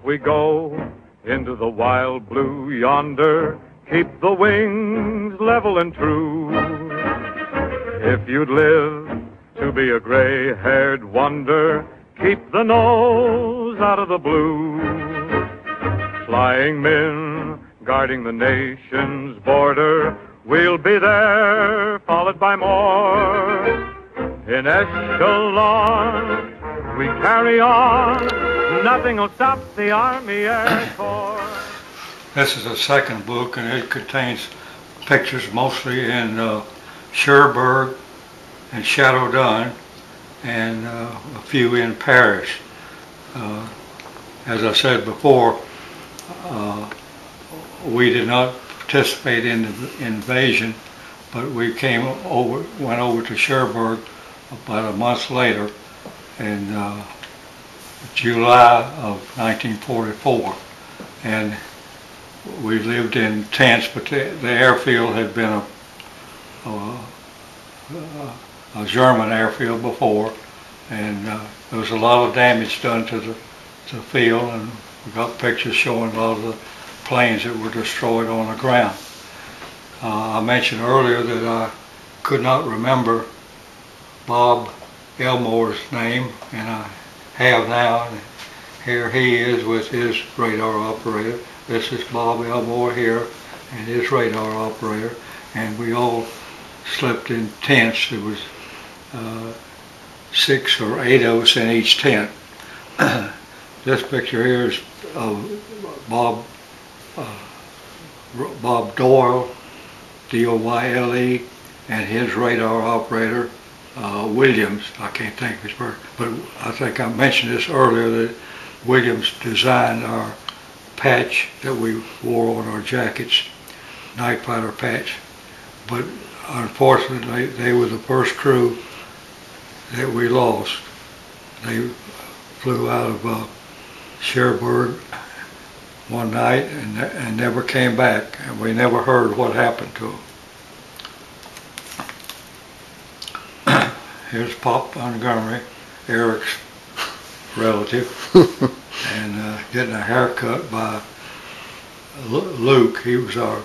we go into the wild blue yonder, keep the wings level and true. If you'd live to be a gray-haired wonder, keep the nose out of the blue. Flying men guarding the nation's border, we'll be there, followed by more. In echelon, we carry on. Nothing will stop the Army Air Corps. This is the second book, and it contains pictures mostly in Cherbourg and Chateaudun, and a few in Paris. As I said before, we did not participate in the invasion, but we went over to Cherbourg about a month later in July of 1944, and we lived in tents, but the airfield had been a German airfield before, and there was a lot of damage done to the field, and we got pictures showing a lot of the planes that were destroyed on the ground. I mentioned earlier that I could not remember Bob Elmore's name, and I have now. And here he is with his radar operator. This is Bob Elmore here and his radar operator, and we all slept in tents. There was 6 or 8 of us in each tent. This picture here is of Bob Doyle, D-O-Y-L-E, and his radar operator, Williams. I can't think of his birth, but I think I mentioned this earlier, that Williams designed our patch that we wore on our jackets, night fighter patch. But unfortunately, they were the first crew that we lost. They flew out of Cherbourg one night and never came back, and we never heard what happened to them. Here's Pop Montgomery, Eric's relative, and getting a haircut by Luke. He was our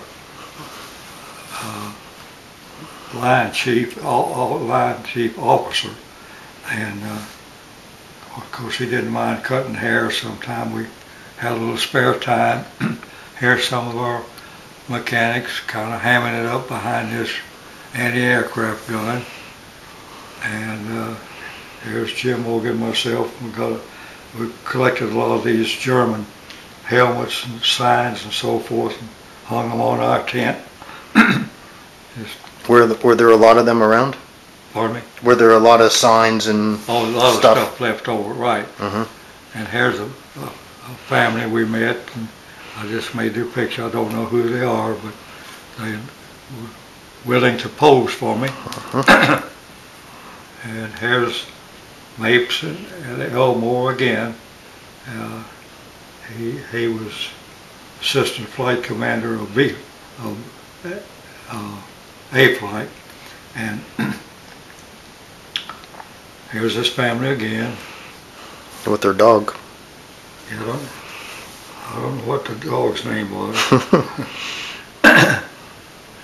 line chief officer, and of course he didn't mind cutting hair. Sometime we had a little spare time. Here's some of our mechanics kind of hamming it up behind this anti-aircraft gun, and here's Jim Morgan and myself. We collected a lot of these German helmets and signs and so forth, and hung them on our tent. Were there a lot of them around? Pardon me? Were there a lot of signs and a lot of stuff left over, right. Mm-hmm. And here's a family we met, and I just made their picture. I don't know who they are, but they were willing to pose for me. Uh-huh. And here's Mapes and Elmore again. He was assistant flight commander of A-Flight, and here's this family again. With their dog. Yeah, I don't know what the dog's name was.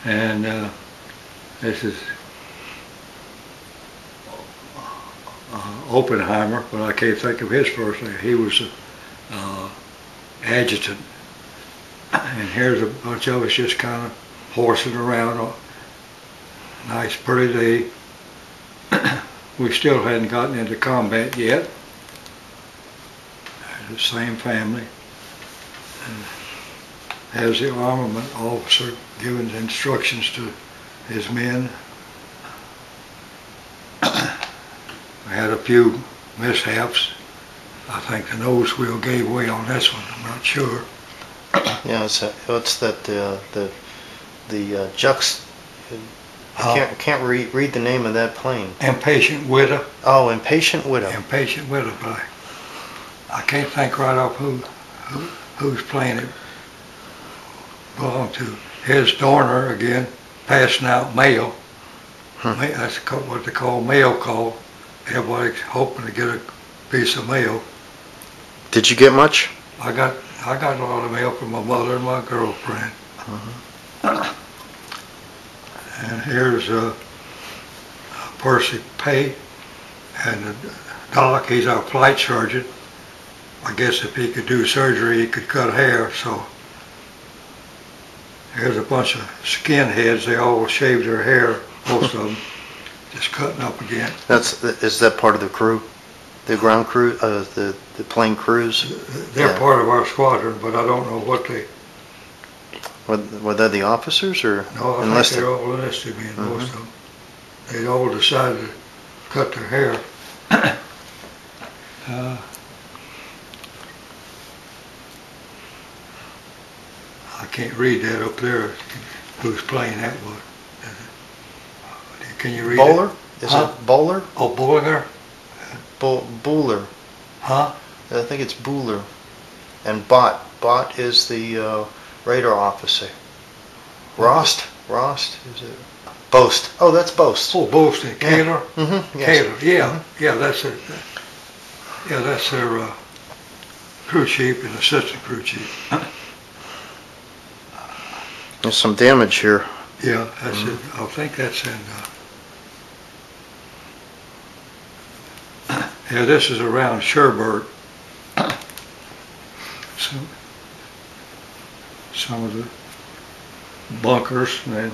And this is Oppenheimer, but I can't think of his first name. He was an adjutant. And here's a bunch of us just kind of horsing around on a nice pretty day. We still hadn't gotten into combat yet. The same family. And has the armament officer giving instructions to his men. We had a few mishaps. I think the nose wheel gave way on this one. I'm not sure. Yeah, what's that? The Jux. I can't read the name of that plane. Impatient Widow. Oh, Impatient Widow. Impatient Widow, but I can't think right off whose plane it belonged to. Here's Dorner again, passing out mail. That's what they call mail call. Everybody's hoping to get a piece of mail. Did you get much? I got a lot of mail from my mother and my girlfriend. And here's Percy Pay, and Doc, he's our flight sergeant. I guess if he could do surgery, he could cut hair, so here's a bunch of skinheads. They all shaved their hair, most of them, just cutting up again. Is that part of the crew? The ground crew, the plane crews? They're part of our squadron, but I don't know what they... Were they the officers or No, I enlisted? think they're all enlisted men, most of them. They all decided to cut their hair. I can't read that up there, whose plane that was. Can you read Bowler? it? Is it Bowler? Oh, Bullinger? Bueller. Huh? I think it's Bueller. And Bott is the radar officer. Rost? Is it? Boast. Oh, that's Boast. Oh, Boast and Kaler? Mm-hmm. Yes. Kaler, yeah. Yeah, that's it. Yeah, that's their crew chief and assistant crew chief. There's some damage here. Yeah, that's it. I think that's in... yeah, this is around Cherbourg. Some of the bunkers and then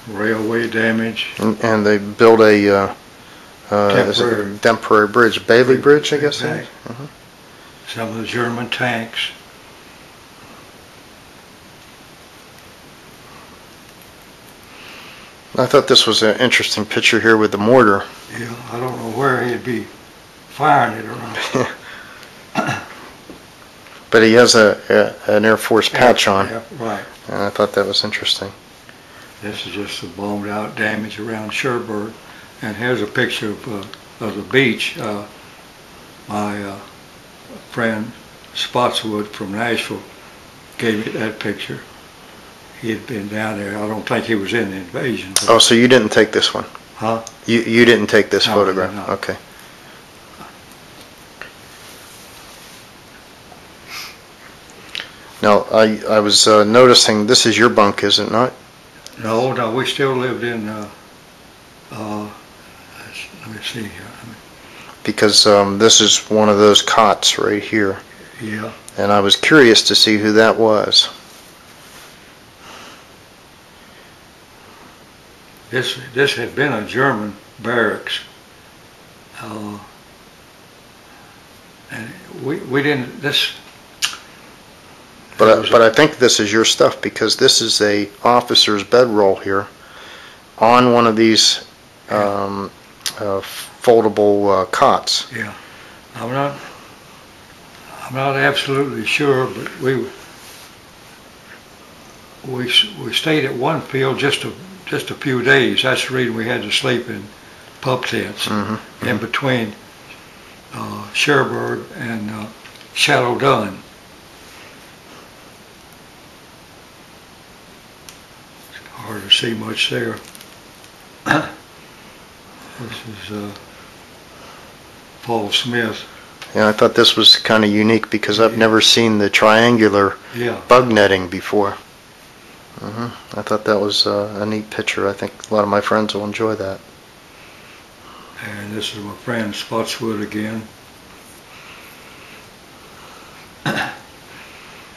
railway damage. And they built a temporary bridge, Bailey Bridge, I guess. Exactly. Some of the German tanks. I thought this was an interesting picture here with the mortar. Yeah, I don't know where he'd be firing it around. But he has an Air Force patch on. Yeah, right. And I thought that was interesting. This is just the bombed out damage around Cherbourg. And here's a picture of the beach. My friend Spotswood from Nashville gave me that picture. He had been down there. I don't think he was in the invasion. Oh, so you didn't take this one? Huh? You didn't take this No, photograph? no. Okay. Now, I was noticing, this is your bunk, is it not? No, we still lived in, let me see here. Because this is one of those cots right here. Yeah. And I was curious to see who that was. This had been a German barracks. And we didn't, But I think this is your stuff, because this is a officer's bedroll here on one of these foldable cots. Yeah, I'm not absolutely sure, but we stayed at one field just a few days. That's the reason we had to sleep in pup tents in between Cherbourg and Shallow Dun. Hard to see much there. This is Paul Smith. Yeah, I thought this was kind of unique because I've never seen the triangular bug netting before. I thought that was a neat picture. I think a lot of my friends will enjoy that. And this is my friend Spotswood again.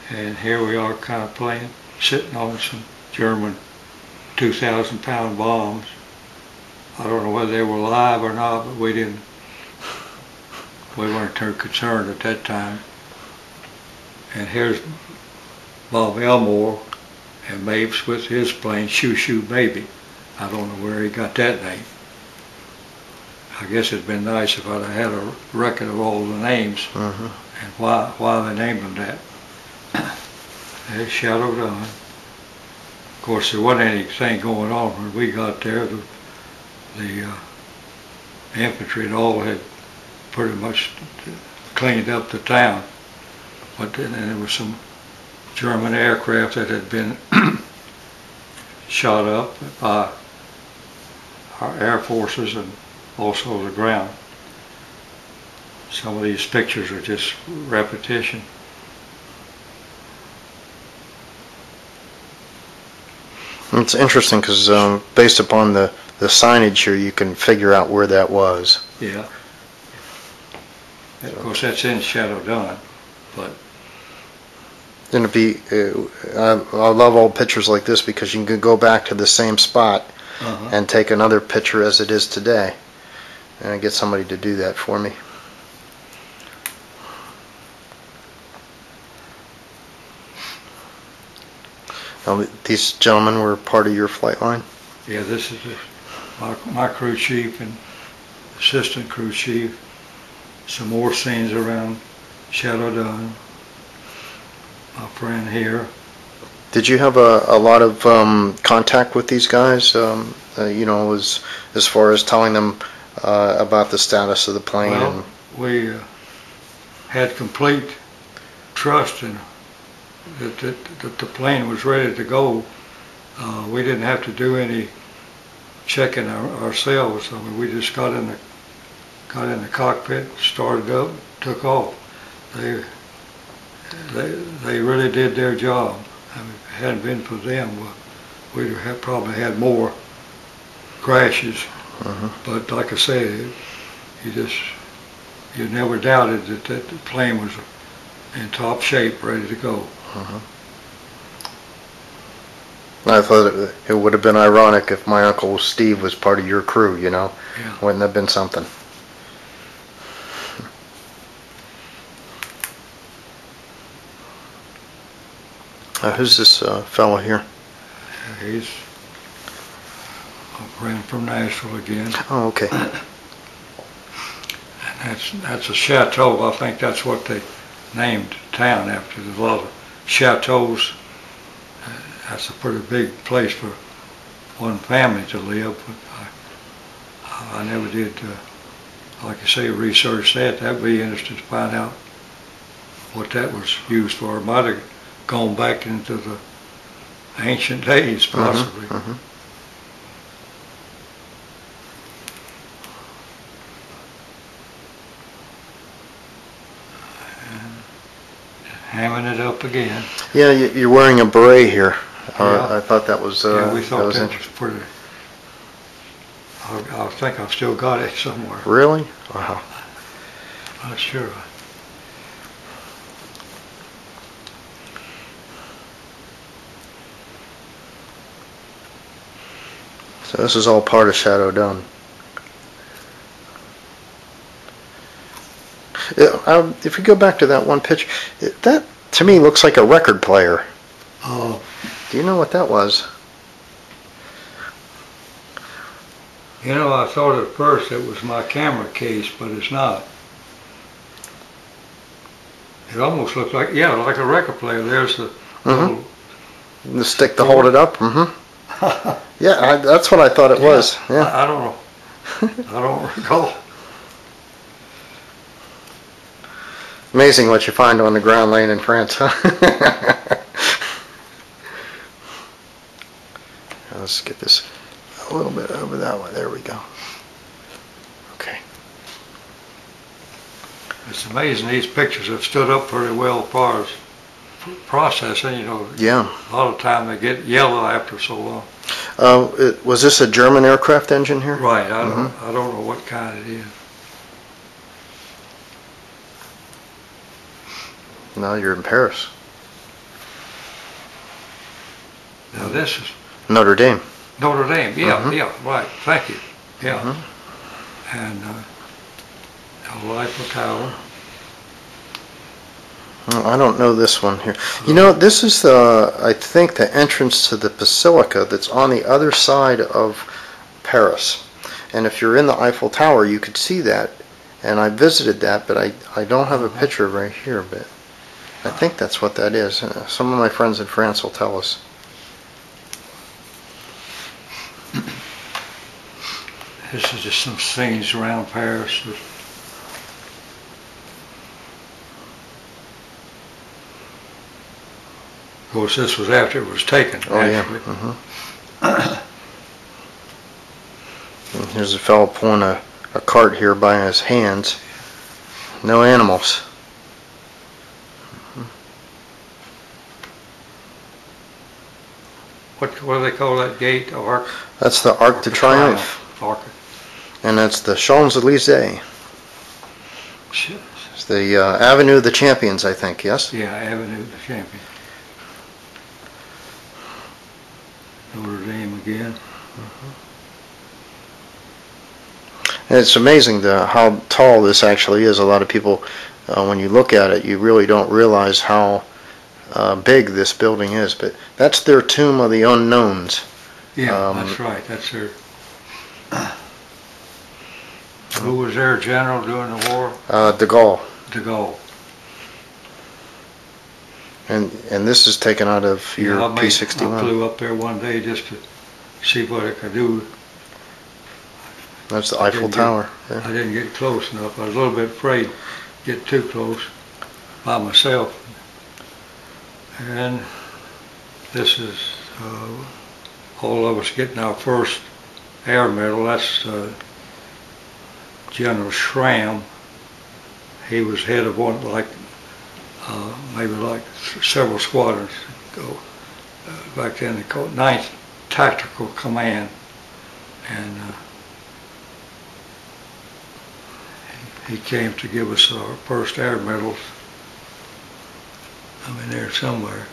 And here we are kind of playing, sitting on some German 2,000-pound bombs. I don't know whether they were live or not, but we weren't too concerned at that time. And here's Bob Elmore and Mapes with his plane, Shoo Shoo Baby. I don't know where he got that name. I guess it'd been nice if I'd have had a record of all the names and why they named them that. There's Shadow Dun. Of course, there wasn't anything going on when we got there. The infantry and all had pretty much cleaned up the town. But then there was some German aircraft that had been shot up by our air forces and also the ground. Some of these pictures are just repetition. It's interesting because based upon the signage here, you can figure out where that was. Yeah. Of course, that's in Shadow Dawn, but Then it'd be, I love old pictures like this because you can go back to the same spot and take another picture as it is today. And I get somebody to do that for me. Now, these gentlemen were part of your flight line? yeah, this is my crew chief and assistant crew chief. Some more scenes around Shadow Dawn. My friend here. Did you have a lot of contact with these guys, you know, as far as telling them about the status of the plane? Well, we had complete trust in that the plane was ready to go. We didn't have to do any checking ourselves. I mean, we just got in the cockpit, started up, took off. They really did their job. I mean, if it hadn't been for them, we'd have probably had more crashes. But like I said, you never doubted that the plane was in top shape, ready to go. I thought it would have been ironic if my Uncle Steve was part of your crew, you know? Yeah. Wouldn't that have been something? Who's this fellow here? He's a friend from Nashville again. Oh, okay. And that's a chateau. I think that's what they named the town after. There's a lot of chateaus. That's a pretty big place for one family to live. But I never did, like I say, research that. That'd be interesting to find out what that was used for. It might have gone back into the ancient days, possibly. Hamming it up again. Yeah, you're wearing a beret here. Yeah. I thought that was Yeah, we thought that was that interesting. was pretty. I think I've still got it somewhere. Really? Wow. Not sure. So this is all part of Shadow Dawn. If we go back to that one picture, that to me looks like a record player. Oh. Do you know what that was? You know, I thought at first it was my camera case, but it's not. It almost looks like, yeah, like a record player. There's the little The stick to hold it up? Yeah, that's what I thought it was. Yeah. I don't know. I don't recall. Amazing what you find on the ground laying in France, huh? Let's get this a little bit over that way. There we go. Okay. It's amazing these pictures have stood up pretty well as far as processing, you know. Yeah. A lot of time they get yellow after so long. Was this a German aircraft engine here? Right. I don't know what kind it is. No, you're in Paris. Now this is Notre Dame. Notre Dame. Yeah, yeah, right. Thank you. Yeah. And El Eiffel Tower. I don't know this one here. You know, this is I think the entrance to the Basilica that's on the other side of Paris. And if you're in the Eiffel Tower, you could see that. And I visited that, but I don't have a picture right here, but I think that's what that is. Some of my friends in France will tell us. This is just some scenes around Paris. Of course, this was after it was taken, actually. Yeah. And here's a fellow pulling a cart here by his hands. No animals. what do they call that gate? Arc? That's the Arc de Triomphe. Arc. And that's the Champs-Élysées. Shit. It's the Avenue of the Champions, I think, yes? Yeah, Avenue of the Champion. Notre Dame again. And it's amazing how tall this actually is. A lot of people, when you look at it, you really don't realize how big this building is. But that's their Tomb of the Unknowns. Yeah, that's right. That's their... Who was their general during the war? De Gaulle. De Gaulle. And this is taken out of your P-61. I flew up there one day just to see what I could do. That's the Eiffel Tower. Yeah. I didn't get close enough. I was a little bit afraid to get too close by myself. And this is all of us getting our first air medal. That's General Schramm. He was head of one, maybe like several squadrons ago. Back then they called 9th Tactical Command. And he came to give us our first air medals. I mean, there somewhere.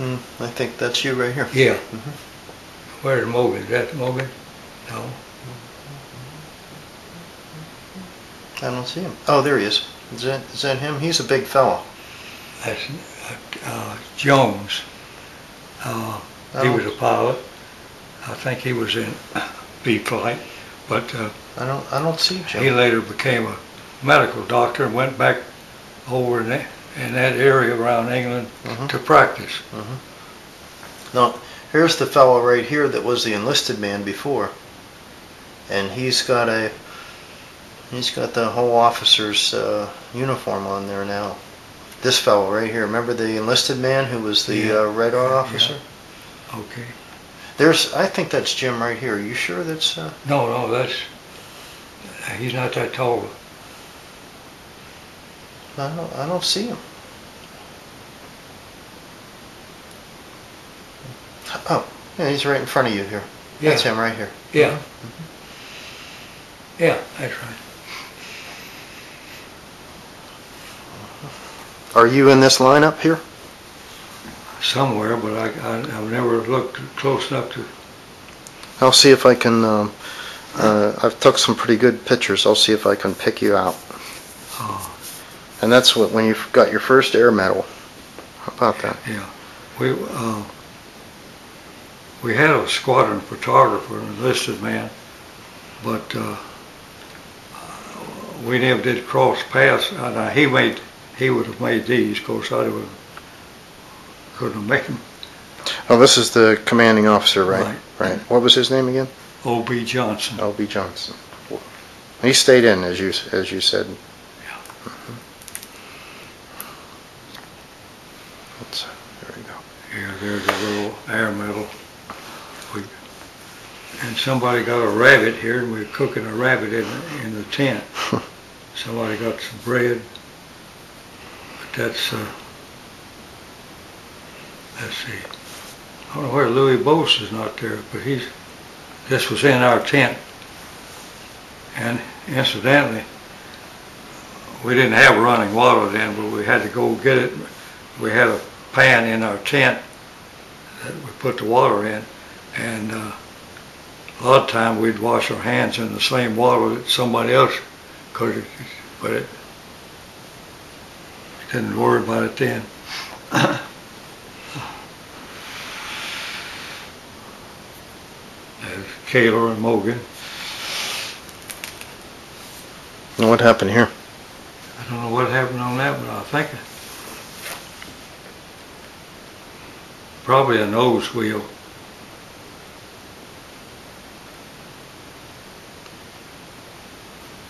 I think that's you right here. Yeah. Where's Morgan? Is that Morgan? No. I don't see him. Oh, there he is. Is that him? He's a big fellow. That's Jones. He was a pilot. I think he was in B flight, but I don't see Jones. he later became a medical doctor and went back over in that area around England to practice. Now, here's the fellow right here that was the enlisted man before, and he's got the whole officer's uniform on there now. This fellow right here, remember the enlisted man who was the radar officer? Yeah. Okay. I think that's Jim right here. Are you sure that's? No, he's not that tall. I don't see him. Oh, yeah, he's right in front of you here. Yeah. That's him right here. Yeah. Yeah, that's right. Are you in this lineup here? Somewhere, but I've never looked close enough to. I'll see if I can. I've took some pretty good pictures. I'll see if I can pick you out. Oh. And that's when you got your first air medal. How about that? Yeah, we had a squadron photographer, an enlisted man, but we never did cross paths. He would have made these. Of course, I couldn't have made them. Oh, this is the commanding officer, right? Right. What was his name again? O.B. Johnson. O.B. Johnson. He stayed in, as you said. Yeah. There we go. Yeah, there's a little air medal. And somebody got a rabbit here, and we were cooking a rabbit in the tent. Somebody got some bread. But that's, let's see. I don't know where Louis Bose is not there, but this was in our tent. And incidentally, we didn't have running water then, but we had to go get it. We had a pan in our tent that we put the water in, and a lot of time we'd wash our hands in the same water that somebody else could, but it didn't worry about it then. There's Kaler and Morgan. And what happened here? I don't know what happened on that, but I think probably a nose wheel.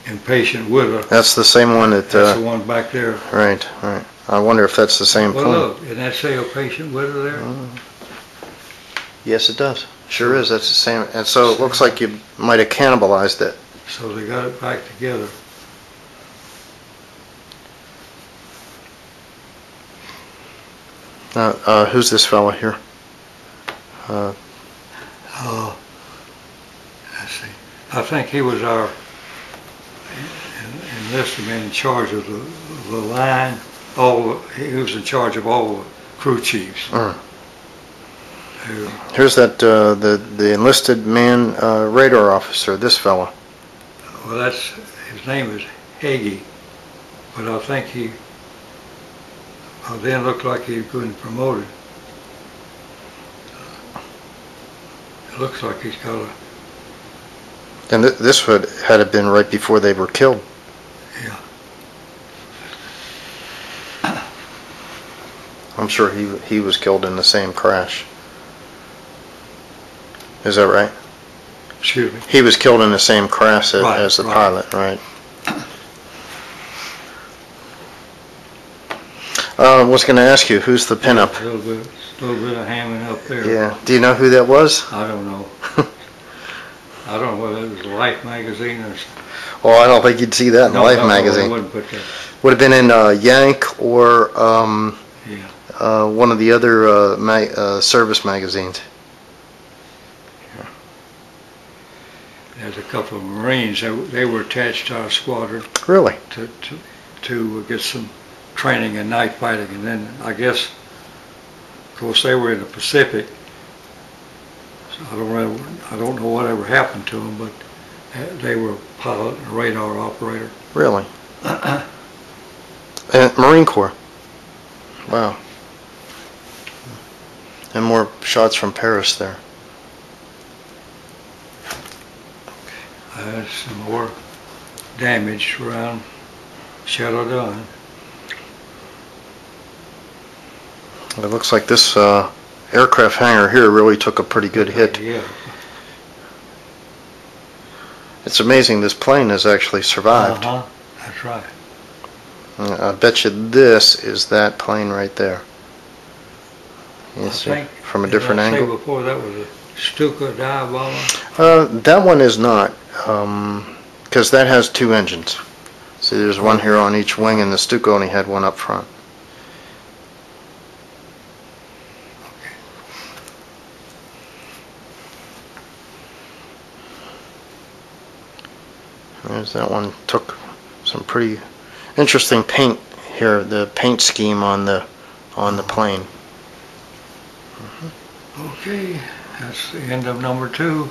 Impatient Widow. That's the same one that. That's the one back there. Right. I wonder if that's the same plane. Well, look, didn't that say a patient widow there? Yes, it does. Sure is. That's the same. And so it looks like you might have cannibalized it. So they got it back together. Who's this fella here? Let's see. I think he was our enlisted man in charge of the line. He was in charge of all the crew chiefs. Here's that the enlisted man radar officer. This fella. Well, his name is Hagee, but I think he then looked like he'd been promoted. It looks like he's got a. And this had it been right before they were killed. Yeah. I'm sure he was killed in the same crash. Is that right? Excuse me? He was killed in the same crash Right, as the right. pilot, right? I was going to ask you, who's the pinup? A little bit of hamming up there. Yeah. Do you know who that was? I don't know. I don't know whether it was Life magazine or. Well, I don't think you'd see that in Life magazine. I wouldn't put that. Would have been in Yank or Yeah. one of the other service magazines. There's a couple of Marines. They were attached to our squadron Really? to get some training in night fighting, and then I guess, of course, they were in the Pacific. So I don't know whatever happened to them, but they were a pilot and a radar operator. Really? Marine Corps. Wow. And more shots from Paris there. There's some more damage around Shadow Dun. It looks like this aircraft hangar here really took a pretty good hit. Yeah. It's amazing this plane has actually survived. That's right. I bet you this is that plane right there. You see, from a different Did I say angle. before that was a Stuka dive bomber? That one is not, because that has two engines. See, there's one here on each wing, and the Stuka only had one up front. There's that one. Took some pretty interesting paint here. The paint scheme on the plane. Okay, that's the end of number 2.